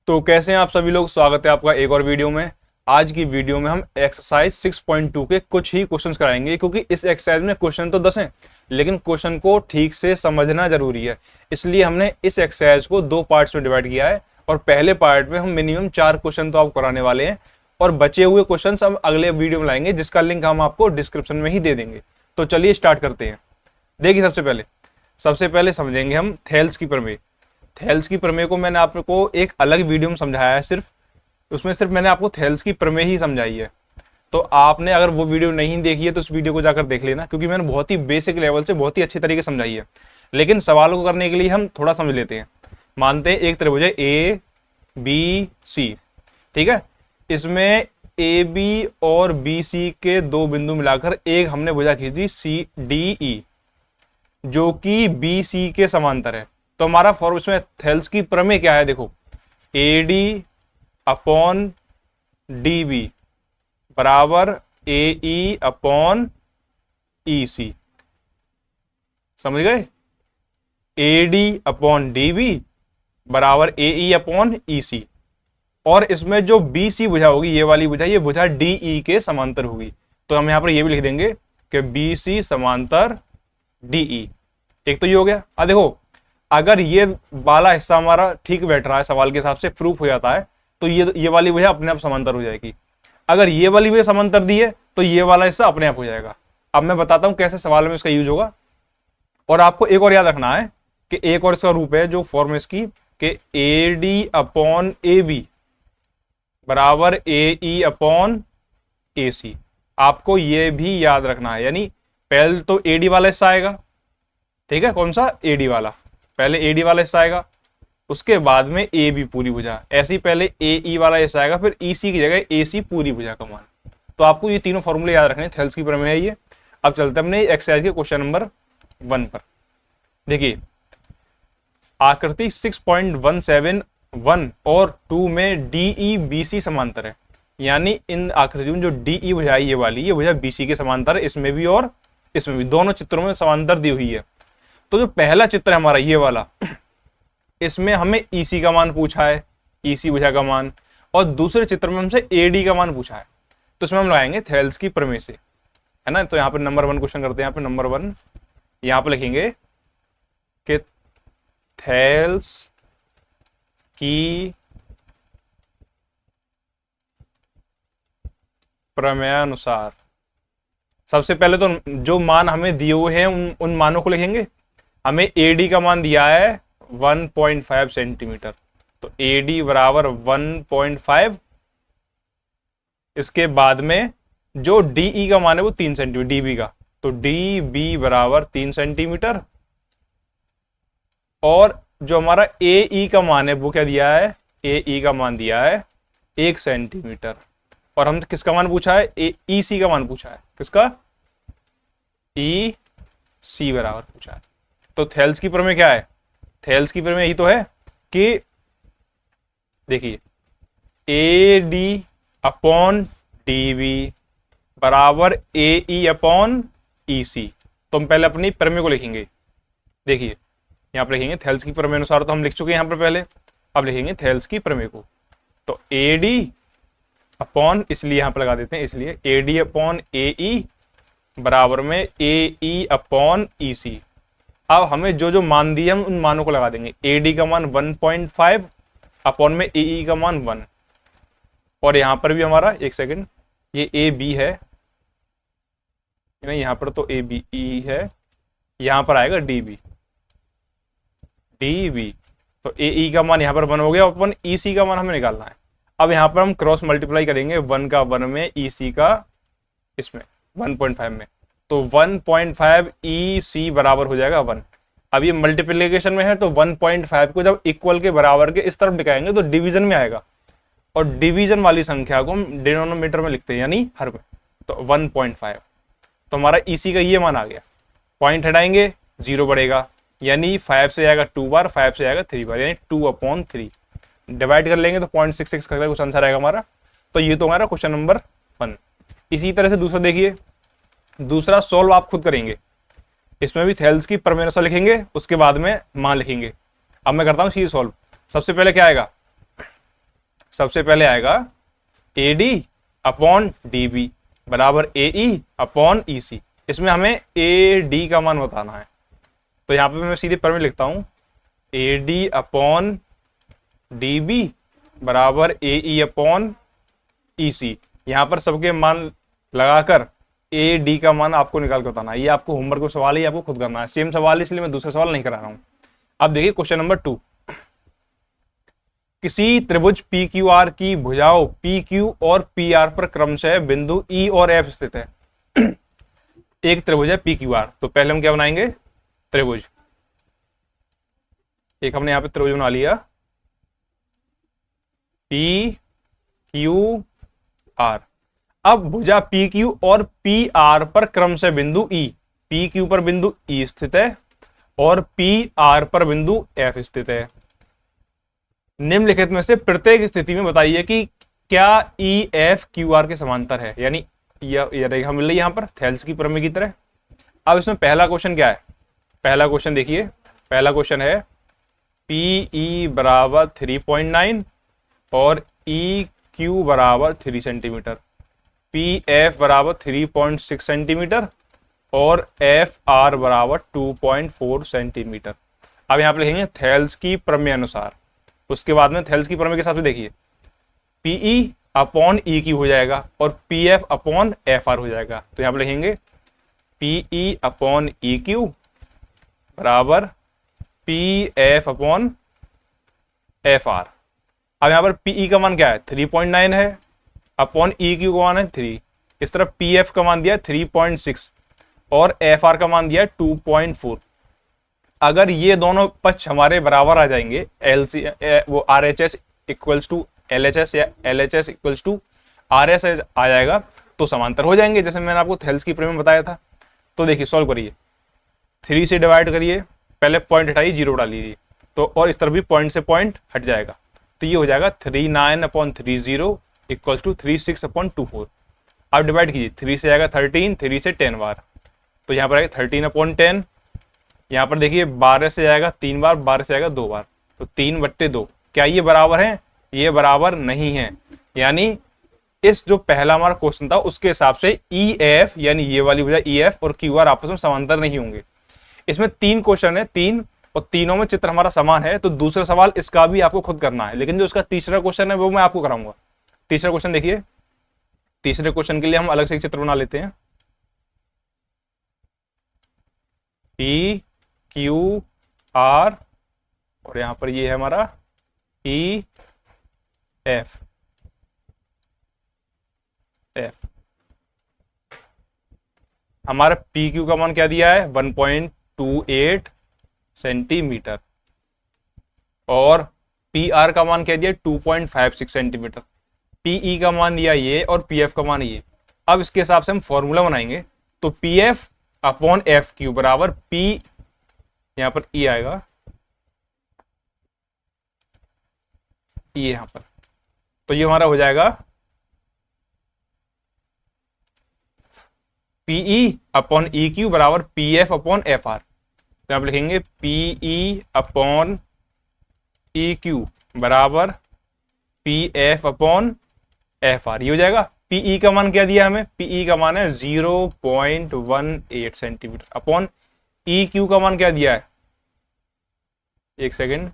तो कैसे हैं आप सभी लोग। स्वागत है आपका एक और वीडियो में। आज की वीडियो में हम एक्सरसाइज 6.2 के कुछ ही क्वेश्चंस कराएंगे, क्योंकि इस एक्सरसाइज में क्वेश्चन तो 10 हैं, लेकिन क्वेश्चन को ठीक से समझना जरूरी है। इसलिए हमने इस एक्सरसाइज को 2 पार्ट्स में डिवाइड किया है और पहले पार्ट में हम मिनिमम 4 क्वेश्चन तो आपको कराने वाले हैं और बचे हुए क्वेश्चन हम अगले वीडियो में लाएंगे, जिसका लिंक हम आपको डिस्क्रिप्शन में ही दे देंगे। तो चलिए स्टार्ट करते हैं। देखिए, सबसे पहले समझेंगे हम थेल्स की प्रमेय। थेल्स की प्रमेय को मैंने आपको एक अलग वीडियो में समझाया है, उसमें सिर्फ मैंने आपको थेल्स की प्रमेय ही समझाई है। तो आपने अगर वो वीडियो नहीं देखी है तो उस वीडियो को जाकर देख लेना, क्योंकि मैंने बहुत ही बेसिक लेवल से बहुत ही अच्छी तरीके से समझाई है। लेकिन सवालों को करने के लिए हम थोड़ा समझ लेते हैं। मानते हैं एक त्रिभुज है ए बी सी, ठीक है। इसमें ए बी और बी सी के 2 बिंदु मिलाकर एक हमने भुजा खींची सी डी ई, जो कि बी सी के समांतर है। तो हमारा फॉर्म इसमें थेल्स की प्रमेय क्या है, देखो, A D upon D B बराबर A E upon E C. समझ गए? A D upon D B बराबर ए ई अपॉन ई सी। और इसमें जो बी सी भुजा होगी, ये वाली भुजा, ये भुजा डी ई के समांतर होगी। तो हम यहां पर ये भी लिख देंगे कि बी सी समांतर डी ई। एक तो ये हो गया। देखो, अगर ये वाला हिस्सा हमारा ठीक बैठ रहा है, सवाल के हिसाब से प्रूफ हो जाता है, तो ये वाली वजह अपने आप समांतर हो जाएगी। अगर ये वाली वजह समांतर दी है तो ये वाला हिस्सा अपने आप हो जाएगा। अब मैं बताता हूं कैसे सवाल में इसका यूज होगा। और आपको एक और याद रखना है कि एक और इसका रूप है, जो फॉर्म इसकी, कि A D upon A B बराबर ए ई अपॉन ए सी। आपको ये भी याद रखना है। यानी पहले तो ए डी वाला हिस्सा आएगा, ठीक है। कौन सा? ए डी वाला। पहले ए डी वाला हिस्सा आएगा, उसके बाद में ए बी पूरी भुजा। ऐसे ही पहले ए ई वाला हिस्सा आएगा, फिर ई सी की जगह ए सी पूरी भुजा का मान। तो आपको ये तीनों फॉर्मूले याद रखने। थेल्स की प्रमेय है ये। अब चलते हैं अपने एक्सरसाइज के क्वेश्चन नंबर 1 पर। देखिए, आकृति 6.171 और 2 में डी ई बी सी समांतर है। यानी इन आकृतियों में जो डी ई भुजा ये वाली, ये भुजा बी सी के समांतर है। इसमें भी और इसमें भी, दोनों चित्रों में समांतर दी हुई है। तो जो पहला चित्र है हमारा ये वाला, इसमें हमें ईसी का मान पूछा है, ईसी भुजा का मान, और दूसरे चित्र में हमसे एडी का मान पूछा है। तो इसमें हम लगाएंगे थेल्स की प्रमेय से, है ना। तो यहाँ पे नंबर 1 क्वेश्चन करते हैं। यहाँ पे नंबर 1, यहाँ पे लिखेंगे कि थेल्स की प्रमेयानुसार सबसे पहले तो जो मान हमें दिए हुए हैं उन मानों को लिखेंगे। हमें एडी का मान दिया है 1.5 सेंटीमीटर, तो एडी बराबर 1.5। इसके बाद में जो डीई का मान है वो 3 सेंटीमीटर, डीबी का, तो डी बी बराबर 3 सेंटीमीटर। और जो हमारा ए ई का मान है वो क्या दिया है, ए ई का मान दिया है 1 सेंटीमीटर। और हम किसका मान पूछा है, ई सी का मान पूछा है। किसका? ई सी बराबर पूछा है। तो थेल्स की प्रमेय क्या है? थेल्स की प्रमेय यही तो है कि देखिए, A D upon D B बराबर ए ई अपॉन ई सी। तो हम पहले अपनी प्रमेय को लिखेंगे। देखिए, यहां पर लिखेंगे थेल्स की प्रमेय अनुसार, तो हम लिख चुके हैं यहां पर पहले। अब लिखेंगे थेल्स की प्रमेय को। तो ए डी अपॉन, इसलिए यहां पर लगा देते हैं, इसलिए ए डी अपॉन ए ई बराबर में ए ई अपॉन ई सी। अब हमें जो जो मान दिए हम उन मानों को लगा देंगे। ए डी का मान 1.5 अपॉन में ए ई का मान 1। और यहां पर भी हमारा, एक सेकंड, ये ए बी है, नहीं, यहां पर तो ए बी ई है, यहां पर आएगा डी बी, डी बी। तो ए ई का मान यहां पर 1 हो गया, अपन ई सी का मान हमें निकालना है। अब यहां पर हम क्रॉस मल्टीप्लाई करेंगे 1 का 1 में, ई सी का इसमें 1.5 में, तो 1.5 ई सी बराबर हो जाएगा 1। अब ये मल्टीप्लिकेशन में है, तो 1.5 को जब इक्वल के बराबर के इस तरफ दिखाएंगे तो डिवीजन में आएगा, और डिवीजन वाली संख्या को हम डिनोमिनेटर में लिखते हैं, यानी हर में। तो 1.5, तो हमारा ई सी का ये मान आ गया। पॉइंट हटाएंगे, 0 बढ़ेगा, यानी 5 से जाएगा 2 बार, 5 से जाएगा 3 बार, यानी 2/3। डिवाइड कर लेंगे तो 0.66 करके कुछ आंसर आएगा हमारा। तो ये तो हमारा क्वेश्चन नंबर 1। इसी तरह से दूसरा देखिए, दूसरा सॉल्व आप खुद करेंगे। इसमें भी थेल्स की प्रमेय लिखेंगे, उसके बाद में मान लिखेंगे। अब मैं करता हूं सीधे सॉल्व। सबसे पहले क्या आएगा, सबसे पहले आएगा AD अपॉन DB बराबर AE अपॉन EC। इसमें हमें AD का मान बताना है, तो यहाँ पे मैं सीधे प्रमेय लिखता हूँ AD अपॉन DB बराबर AE अपॉन EC। यहाँ पर सबके मान लगाकर AD का मान आपको निकाल के बताना है। ये आपको होमवर्क का सवाल ही आपको खुद करना है, सेम सवाल, इसलिए मैं दूसरा सवाल नहीं करा रहा हूँ। अब देखिए क्वेश्चन नंबर 2। किसी त्रिभुज PQR की भुजाओं PQ और PR पर क्रमशः बिंदु E और F स्थित है। एक त्रिभुज है PQR, तो पहले हम क्या बनाएंगे, त्रिभुज। एक हमने यहां पे त्रिभुज बना लिया PQR। अब भुजा PQ और PR पर क्रमशः बिंदु E, PQ पर बिंदु E स्थित है और PR पर बिंदु F स्थित है। निम्नलिखित में से प्रत्येक स्थिति में बताइए कि क्या EF QR के समांतर है, यानी यह रेखा मिल रही है यहां पर थेल्स की प्रमेय की तरह। अब इसमें पहला क्वेश्चन क्या है, पहला क्वेश्चन देखिए, पहला क्वेश्चन है PE बराबर 3.9 और EQ बराबर 3 सेंटीमीटर, PF बराबर 3.6 सेंटीमीटर और FR बराबर 2.4 सेंटीमीटर। अब यहां पर लिखेंगे थेल्स की प्रमेय अनुसार। उसके बाद में थेल्स की प्रमेय के हिसाब से देखिए PE अपॉन EQ हो जाएगा और PF अपॉन FR हो जाएगा। तो यहां पर लिखेंगे PE अपॉन EQ बराबर PF अपॉन FR। अब यहां पर PE का मान क्या है, 3.9 है, अपॉन EQ का मान है 3। इस तरफ PF का मान दिया 3.6 और FR का मान दिया 2.4। अगर ये दोनों पक्ष हमारे बराबर आ जाएंगे, वो RHS इक्वल्स टू LHS या LHS इक्वल्स टू RSS आ जाएगा, तो समांतर हो जाएंगे, जैसे मैंने आपको थेल्स की प्रमेय में बताया था। तो देखिए सॉल्व करिए, 3 से डिवाइड करिए, पहले पॉइंट हटाइए, 0 डाल लीजिए, तो और इस तरफ भी पॉइंट से पॉइंट हट जाएगा, तो ये हो जाएगा 39 अपॉन 30 इक्वल्स टू 36 अपॉन 24। अब डिवाइड कीजिए, 3 से आएगा 13, 3 से 10 बार, तो यहाँ पर आएगा 13 अपॉन 10। यहाँ पर देखिए 12 से आएगा 3 बार, 12 से आएगा 2 बार, तो 3/2। क्या ये बराबर है, ये बराबर नहीं है। यानी इस जो पहला हमारा क्वेश्चन था उसके हिसाब से EF यानी ये वाली भुजा EF और QR आपस में समांतर नहीं होंगे। इसमें 3 क्वेश्चन है, 3 और तीनों में चित्र हमारा समान है, तो दूसरा सवाल इसका भी आपको खुद करना है, लेकिन जो इसका तीसरा क्वेश्चन है वो मैं आपको कराऊंगा। तीसरा क्वेश्चन देखिए, तीसरे क्वेश्चन के लिए हम अलग से एक चित्र बना लेते हैं। PQR और यहां पर ये है हमारा EF। हमारा PQ का मान क्या दिया है, 1.28 सेंटीमीटर और PR का मान क्या दिया, 2.56 सेंटीमीटर। PE का मान दिया ये और PF का मान ये। अब इसके हिसाब से हम फॉर्मूला बनाएंगे, तो PF अपॉन FQ बराबर P, यहां पर E आएगा, E यहां पर, तो ये हमारा हो जाएगा PE अपॉन EQ बराबर PF अपॉन FR। तो आप लिखेंगे PE अपॉन EQ बराबर PF अपॉन FR, ये हो जाएगा। PE का मान क्या दिया हमें, PE का मान है 0.18 सेंटीमीटर अपॉन EQ का मान क्या दिया है, एक सेकेंड,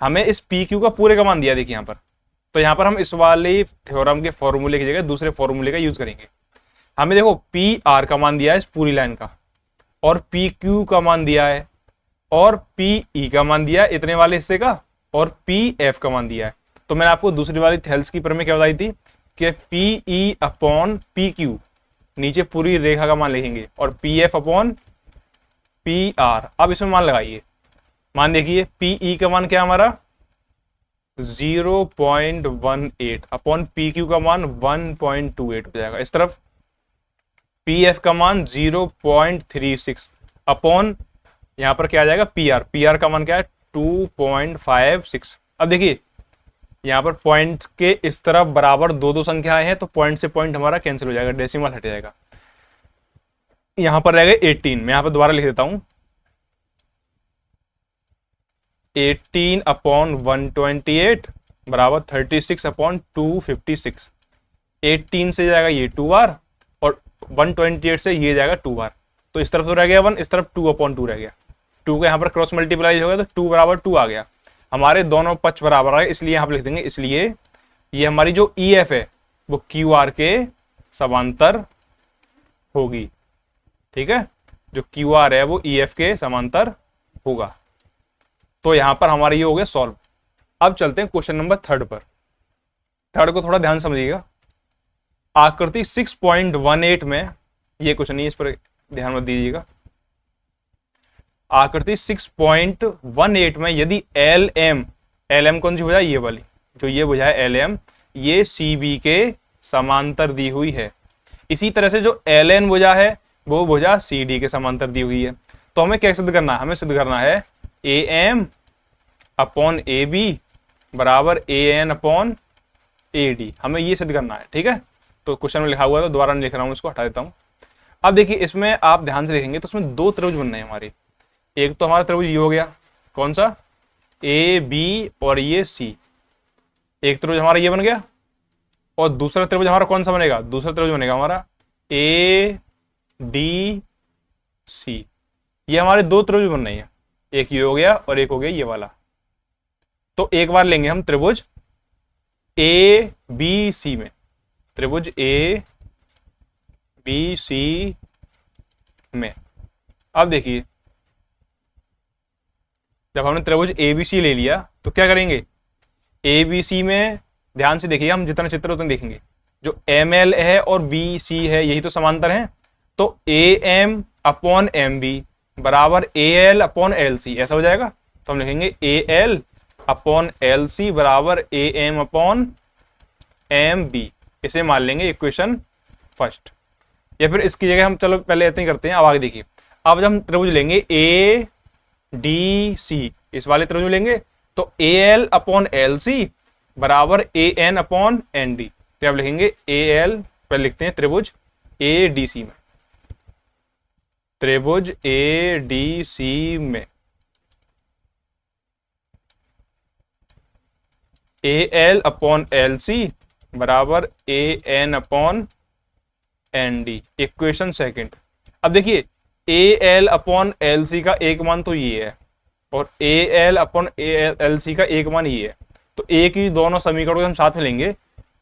हमें इस PQ का पूरे का मान दिया, देखिए यहां पर। तो यहां पर हम इस वाले थ्योरम के फॉर्मूले की जगह दूसरे फॉर्मूले का यूज करेंगे। हमें देखो PR का मान दिया है इस पूरी लाइन का, और PQ का मान दिया है, और PE का मान दिया है इतने वाले हिस्से का, और PF का मान दिया है। तो मैंने आपको दूसरी वाली थेल्स की प्रमेय क्या बताई थी कि PE अपॉन PQ नीचे पूरी रेखा का मान लिखेंगे, और PF अपॉन PR। अब इसमें मान लगाइए, मान देखिए PE का मान क्या हमारा 0.18 अपॉन PQ का मान 1.28 हो जाएगा। इस तरफ PF का मान 0.36 अपॉन यहां पर क्या आ जाएगा PR का मान क्या है 2.56। अब देखिए यहां पर पॉइंट के इस तरफ बराबर दो संख्याएं हैं, तो पॉइंट से पॉइंट हमारा कैंसिल हो जाएगा, डेसिमल हट जाएगा। यहां पर रहेगा 18, मैं यहां पर दोबारा लिख देता हूं 18 अपॉन 128 बराबर 36 अपॉन 256। 18 से जाएगा ये 2 बार और 128 से ये जाएगा 2 बार, तो इस तरफ तो रह गया 1, इस तरफ 2 अपॉन 2 रह गया। 2 का यहाँ पर क्रॉस मल्टीप्लाई हो गया तो 2 बराबर 2 आ गया। हमारे दोनों पक्ष बराबर आ गए, इसलिए यहाँ पर लिख देंगे, इसलिए ये हमारी जो ई एफ है वो क्यू आर के समांतर होगी। ठीक है, जो क्यू आर है वो ई एफ के समांतर होगा। तो यहां पर हमारा ये हो गया सॉल्व। अब चलते हैं क्वेश्चन नंबर 3 पर। थर्ड को थोड़ा ध्यान समझिएगा। आकृति 6.18 में, ये क्वेश्चन नहीं, इस पर ध्यान मत दीजिएगा। आकृति 6.18 में यदि एल एम कौन सी भुजा, ये वाली जो ये भुजा है एल एम, ये सी बी के समांतर दी हुई है। इसी तरह से जो एल एन भुजा है वो भुजा सी डी के समांतर दी हुई है। तो हमें क्या सिद्ध करना है, हमें सिद्ध करना है A M upon A B बराबर A N upon A D, हमें ये सिद्ध करना है। ठीक है, तो क्वेश्चन में लिखा हुआ है तो दोबारा नहीं लिख रहा हूं, इसको हटा देता हूं। अब देखिए, इसमें आप ध्यान से देखेंगे तो इसमें दो त्रिभुज बनने हैं हमारे। एक तो हमारा त्रिभुज ये हो गया, कौन सा, ए बी और ये सी, एक त्रिभुज हमारा ये बन गया। और दूसरा त्रिभुज हमारा कौन सा बनेगा, दूसरा त्रिभुज बनेगा हमारा ए डी सी। ये हमारे दो त्रिभुज बन रहे हैं, एक ये हो गया और एक हो गया ये वाला। तो एक बार लेंगे हम त्रिभुज ए बी सी में, त्रिभुज ए बी सी में। अब देखिए, जब हमने त्रिभुज ए बी सी ले लिया तो क्या करेंगे, ए बी सी में ध्यान से देखिए, हम जितना चित्र उतना देखेंगे। जो एम एल है और बी सी है यही तो समांतर हैं, तो A M upon M B बराबर A L upon L C, ऐसा हो जाएगा। तो हम लिखेंगे A L upon L C बराबर A M upon M B, इसे मान लेंगे इक्वेशन फर्स्ट। या फिर इसकी जगह हम चलो पहले इतनी करते हैं, अब आगे देखिए। अब जब हम त्रिभुज लेंगे ए डी सी, इस वाले त्रिभुज लेंगे तो A L upon L C बराबर A N upon N D. तो आप लिखेंगे ए एल, पहले लिखते हैं त्रिभुज ए डी सी में, त्रिभुज ए डी सी में A L upon L C बराबर A N upon N D, equation second. अब देखिए, A L upon L C का एक मान तो ये है और A L upon L C का एक मान ये है, तो एक ही दोनों समीकरणों को हम साथ में लेंगे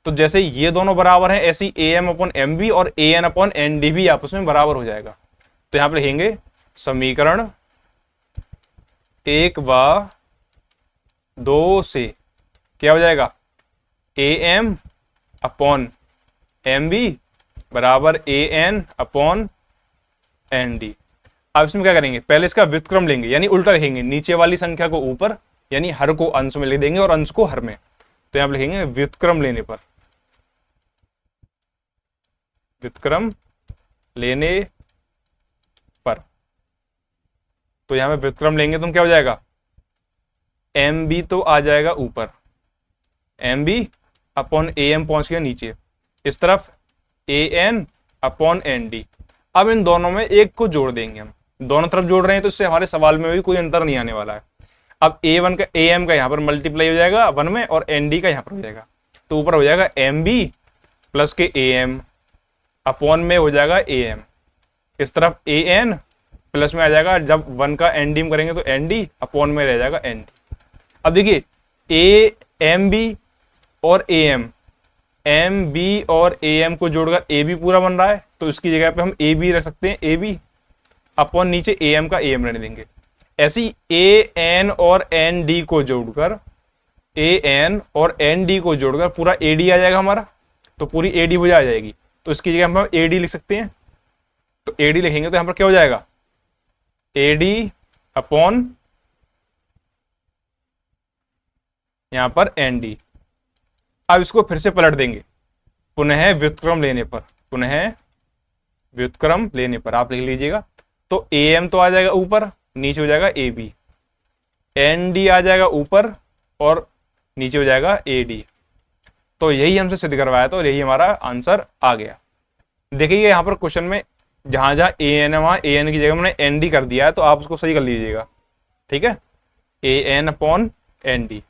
तो जैसे ये दोनों बराबर हैं ऐसी A M upon M B और A N upon N D भी आपस में बराबर हो जाएगा। तो यहां पर लिखेंगे समीकरण 1 व 2 से क्या हो जाएगा, A M upon M B बराबर A N upon N D. अब इसमें क्या करेंगे, पहले इसका व्युत्क्रम लेंगे, यानी उल्टा लिखेंगे, नीचे वाली संख्या को ऊपर, यानी हर को अंश में लिख देंगे और अंश को हर में। तो यहां पर लिखेंगे व्युत्क्रम लेने पर, व्युत्क्रम लेने पर। तो यहां पे व्युत्क्रम लेंगे तो क्या हो जाएगा, एम बी तो आ जाएगा ऊपर, M B upon A M पहुंच गया नीचे, इस तरफ A N upon N D. अब इन दोनों में एक को जोड़ देंगे, हम दोनों तरफ जोड़ रहे हैं तो इससे हमारे सवाल में भी कोई अंतर नहीं आने वाला है। अब ए वन का ए एम का यहाँ पर मल्टीप्लाई हो जाएगा 1 में और एन डी का यहाँ पर हो जाएगा, तो ऊपर हो जाएगा एम बी प्लस के ए एम अपॉन में हो जाएगा ए एम, इस तरफ ए एन प्लस में आ जाएगा, जब 1 का एन डी करेंगे तो एन डी अपॉन में रह जाएगा एन डी। अब देखिए, ए एम बी और ए एम बी और ए एम को जोड़कर ए बी पूरा बन रहा है, तो इसकी जगह पे हम ए बी रख सकते हैं, ए बी अपॉन नीचे ए एम का ए एम रहने देंगे। ऐसी ए एन और एन डी को जोड़कर, ए एन और एन डी को जोड़कर पूरा ए डी आ जाएगा हमारा, तो पूरी ए डी भुजा आ जाएगी, तो इसकी जगह हम ए डी लिख सकते हैं। तो ए डी लिखेंगे तो यहां पर क्या हो जाएगा, ए डी अपॉन यहां पर एन डी। अब इसको फिर से पलट देंगे, पुनः व्युत्क्रम लेने पर, पुनः व्युत्क्रम लेने पर आप लिख लीजिएगा। तो ए एम तो आ जाएगा ऊपर, नीचे हो जाएगा ए बी, एन डी आ जाएगा ऊपर और नीचे हो जाएगा ए डी। तो यही हमसे सिद्ध करवाया था और यही हमारा आंसर आ गया। देखिए यहाँ पर क्वेश्चन में जहां जहां ए एन है वहां ए एन की जगह मैंने एन डी कर दिया है, तो आप उसको सही कर लीजिएगा। ठीक है, ए एन अपॉन एन डी।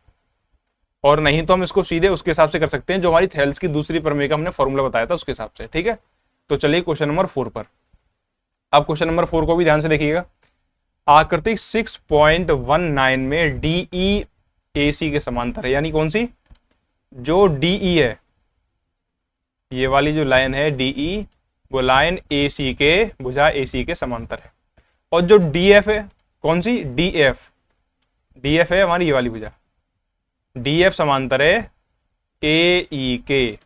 और नहीं तो हम इसको सीधे उसके हिसाब से कर सकते हैं जो हमारी थेल्स की दूसरी प्रमेय का हमने फॉर्मूला बताया था उसके हिसाब से। ठीक है, तो चलिए क्वेश्चन नंबर 4 पर। अब क्वेश्चन नंबर 4 को भी ध्यान से देखिएगा। आकृति 6.19 में डीई एसी के समांतर है, यानी कौन सी, जो डीई है, ये वाली जो लाइन है डीई, वो लाइन एसी के, भुजा एसी के समांतर है। और जो डीएफ है, कौन सी, डीएफ, डीएफ है हमारी ये वाली भुजा, डीएफ समांतर है ए ई के।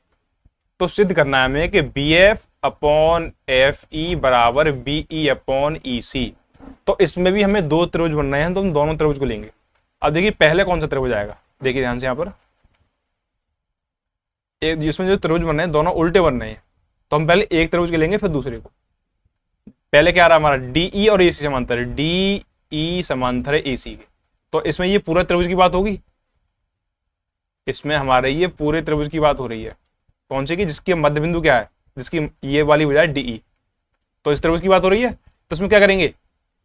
तो सिद्ध करना है हमें कि B F upon F E बराबर बी ई अपॉन ई सी। तो इसमें भी हमें दो त्रिभुज बन रहे हैं, तो हम दोनों त्रिभुज को लेंगे। अब देखिए पहले कौन सा त्रिभुज आएगा, देखिए ध्यान से यहाँ पर, एक जिसमें जो त्रिभुज बन रहे हैं दोनों उल्टे बन रहे हैं, तो हम पहले एक त्रिभुज के लेंगे फिर दूसरे को। पहले क्या आ रहा है हमारा, डीई और एसी समांतर है, डीई समांतर है एसी के। तो इसमें ये पूरा त्रिभुज की बात होगी, इसमें हमारे ये पूरे त्रिभुज की बात हो रही है। कौन सी की, जिसकी मध्य बिंदु क्या है, जिसकी ये वाली भुजा है डीई, तो इस त्रिभुज की बात हो रही है। तो इसमें क्या करेंगे,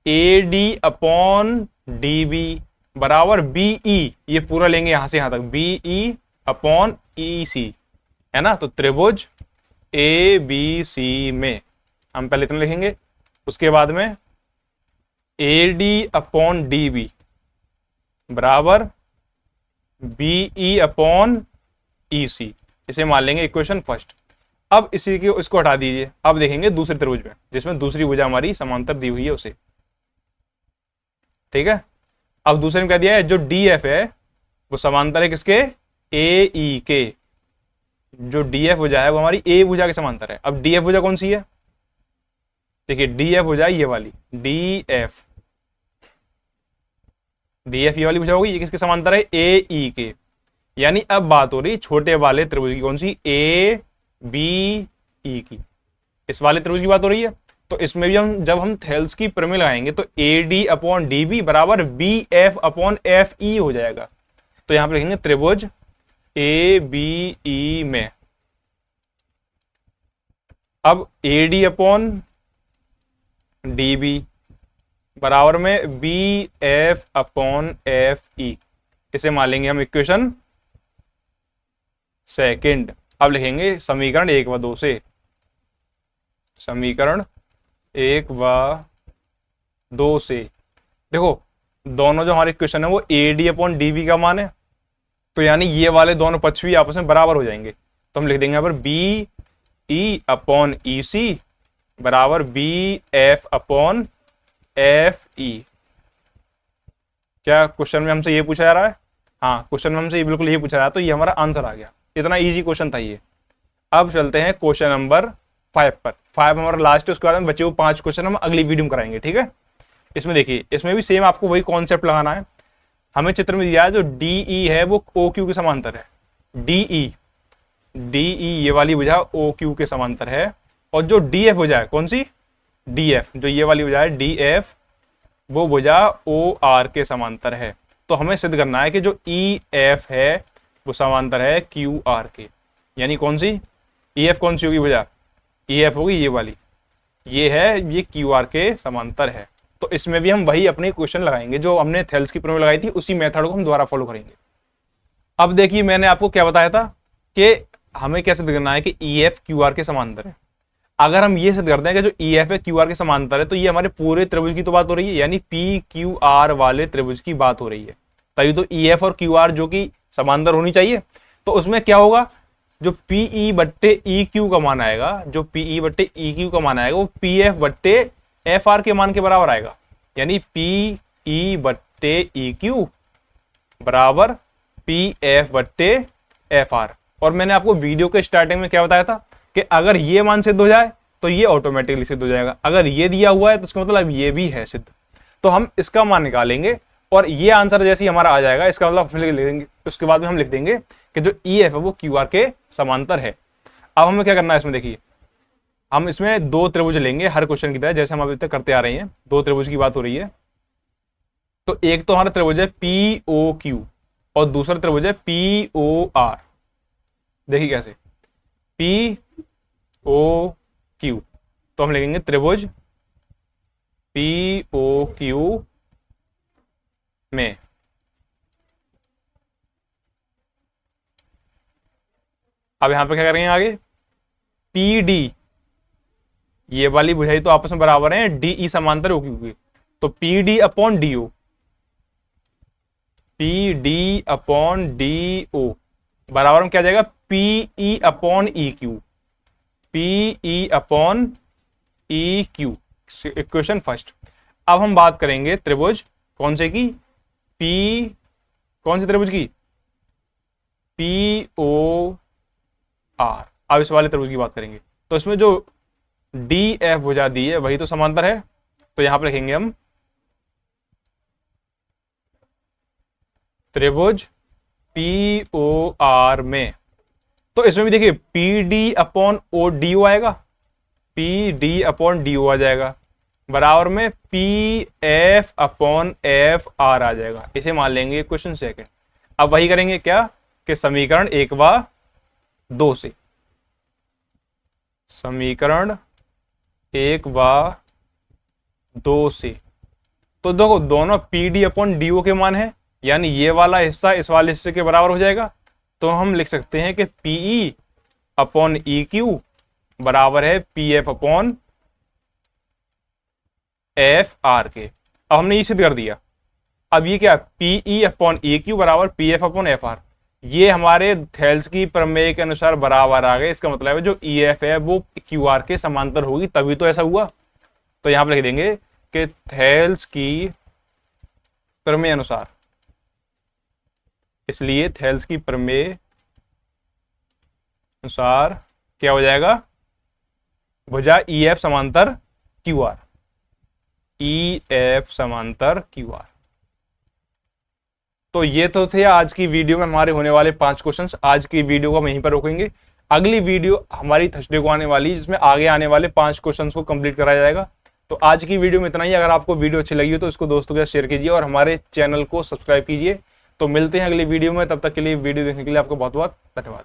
A D upon D B बराबर बीई, ये पूरा लेंगे यहां से यहां तक, बीई अपॉन ई सी, है ना। तो त्रिभुज ए बी सी में हम पहले इतना लिखेंगे, उसके बाद में A D upon D B बराबर बीई अपॉन ई सी, इसे मान लेंगे इक्वेशन फर्स्ट। अब इसी के इसको हटा दीजिए, अब देखेंगे दूसरे त्रिभुज में जिसमें दूसरी भुजा हमारी समांतर दी हुई है उसे। ठीक है, अब दूसरे में क्या दिया है, जो डी एफ है वो समांतर है किसके, ए ई के। जो डी एफ भुजा है वो हमारी ए भुजा के समांतर है। अब डी एफ भुजा कौन सी है, देखिए डी एफ भुजा ये वाली, डी एफ, डी एफ ये वाली भुजा होगी, ये किसके समांतर है, ए ई के। यानी अब बात हो रही छोटे वाले त्रिभुज की, कौन सी, ए बी ई की, इस वाले त्रिभुज की बात हो रही है। तो इसमें भी हम जब हम थेल्स की प्रमेय लगाएंगे तो A D upon D B बराबर B F upon F E हो जाएगा। तो यहां पर लिखेंगे त्रिभुज ए बी ई में, अब A D upon D B बराबर में B F upon F E, इसे मान लेंगे हम इक्वेशन सेकंड। अब लिखेंगे समीकरण 1 व 2 से, समीकरण 1 व 2 से। देखो दोनों जो हमारे इक्वेशन है वो A D upon D B का मान है, तो यानी ये वाले दोनों पक्ष भी आपस में बराबर हो जाएंगे। तो हम लिख देंगे यहाँ पर B E upon E C बराबर B F upon F E. क्या क्वेश्चन में हमसे ये पूछा जा रहा है, हाँ क्वेश्चन में हमसे ये बिल्कुल ये पूछा जा रहा है, तो ये हमारा आंसर आ गया। इतना इजी क्वेश्चन था ये। अब चलते हैं क्वेश्चन नंबर 5 पर। 5 हमारा लास्ट है, उसके बाद में बचे हुए 5 क्वेश्चन हम अगली वीडियो में कराएंगे। ठीक है, इसमें देखिए इसमें भी सेम आपको वही कॉन्सेप्ट लगाना है। हमें चित्र में दिया है जो डीई है वो ओ क्यू के समांतर है, डीई, डीई ये वाली भुजा ओ क्यू के समांतर है। और जो डी एफ भुजा है, कौन सी, डी एफ, जो ये वाली भुजा है डी एफ, वो भुजा ओ आर के समांतर है। तो हमें सिद्ध करना है कि जो ई एफ है वो समांतर है क्यू आर के। यानी कौन सी, ई एफ कौन सी होगी भुजा, ई एफ होगी ये वाली, ये है, ये क्यू आर के समांतर है। तो इसमें भी हम वही अपने क्वेश्चन लगाएंगे जो हमने थेल्स की प्रमेय लगाई थी, उसी मेथड को हम दोबारा फॉलो करेंगे। अब देखिए मैंने आपको क्या बताया था कि हमें क्या सिद्ध करना है कि ई एफ क्यू आर के समांतर है। अगर हम ये सिद्ध करते हैं कि जो ई एफ है क्यू आर के समांतर है, तो ये हमारे पूरे त्रिभुज की तो बात हो रही है, यानी पी क्यू आर वाले त्रिभुज की बात हो रही है। तभी तो ई एफ और क्यू आर जो कि समांतर होनी चाहिए। तो उसमें क्या होगा, जो पी ई बट्टे ई क्यू का मान आएगा, जो पी ई बट्टे ई क्यू का मान आएगा वो पी एफ बट्टे एफ आर के मान के बराबर आएगा। यानी पी ई बट्टे ई क्यू बराबर पी एफ बट्टे एफ आर। और मैंने आपको वीडियो के स्टार्टिंग में क्या बताया था कि अगर ये मान सिद्ध हो जाए तो ये ऑटोमेटिकली सिद्ध हो जाएगा, अगर ये दिया हुआ है तो इसका मतलब ये भी है सिद्ध। तो हम इसका मान निकालेंगे और ये आंसर जैसे ही हमारा आ जाएगा इसका मतलब फिर लिख देंगे, उसके बाद में हम लिख देंगे कि जो ई एफ है वो क्यू आर के समांतर है। अब हमें क्या करना है इसमें, देखिए हम इसमें दो त्रिभुज लेंगे हर क्वेश्चन की तरह, जैसे हम अभी तक करते आ रहे हैं। दो त्रिभुज की बात हो रही है, तो एक तो हमारा त्रिभुज है पी ओ क्यू और दूसरा त्रिभुज है पी ओ आर। देखिए कैसे, पी ओ क्यू, तो हम लिखेंगे त्रिभुज पी ओ क्यू में अब यहां पे क्या करेंगे आगे, पी डी, ये वाली भुजाई तो आपस में बराबर है, डी ई समांतर ओ क्यू के, तो P D upon D O, P D upon D O बराबर में क्या जाएगा, P E upon E Q, P E upon E Q, equation first. अब हम बात करेंगे त्रिभुज कौन से की, पी, कौन से त्रिभुज की, पी ओ आर। अब इस वाले त्रिभुज की बात करेंगे, तो इसमें जो डी एफ भुजा दी है वही तो समांतर है, तो यहां पर लिखेंगे हम त्रिभुज पी ओ आर में, तो इसमें भी देखिए P D upon O D O आएगा, P D upon D O आ जाएगा, बराबर में P F upon F R आ जाएगा। इसे मान लेंगे क्वेश्चन सेकंड। अब वही करेंगे क्या कि समीकरण 1 व 2 से, समीकरण 1 व 2 से, तो देखो दोनों P D upon D O के मान है, यानी ये वाला हिस्सा इस वाले हिस्से के बराबर हो जाएगा, तो हम लिख सकते हैं कि P E upon E Q बराबर है P F upon F are के। अब हमने ये सिद्ध कर दिया। अब ये क्या, P E upon E Q बराबर P F upon F R, ये हमारे थेल्स की प्रमेय के अनुसार बराबर आ गए। इसका मतलब है जो ई एफ है वो क्यू आर के समांतर होगी, तभी तो ऐसा हुआ। तो यहां पर लिख देंगे कि थेल्स की प्रमेय अनुसार, इसलिए थेल्स की प्रमेय अनुसार क्या हो जाएगा, भुजा ई एफ समांतर क्यू आर, ई एफ समांतर क्यू आर। तो ये तो थे आज की वीडियो में हमारे होने वाले 5 क्वेश्चंस। आज की वीडियो को हम यहीं पर रोकेंगे। अगली वीडियो हमारी थर्सडे को आने वाली है, जिसमें आगे आने वाले 5 क्वेश्चंस को कंप्लीट कराया जाएगा। तो आज की वीडियो में इतना ही। अगर आपको वीडियो अच्छी लगी हो तो इसको दोस्तों के साथ शेयर कीजिए और हमारे चैनल को सब्सक्राइब कीजिए। तो मिलते हैं अगली वीडियो में, तब तक के लिए वीडियो देखने के लिए आपको बहुत बहुत धन्यवाद।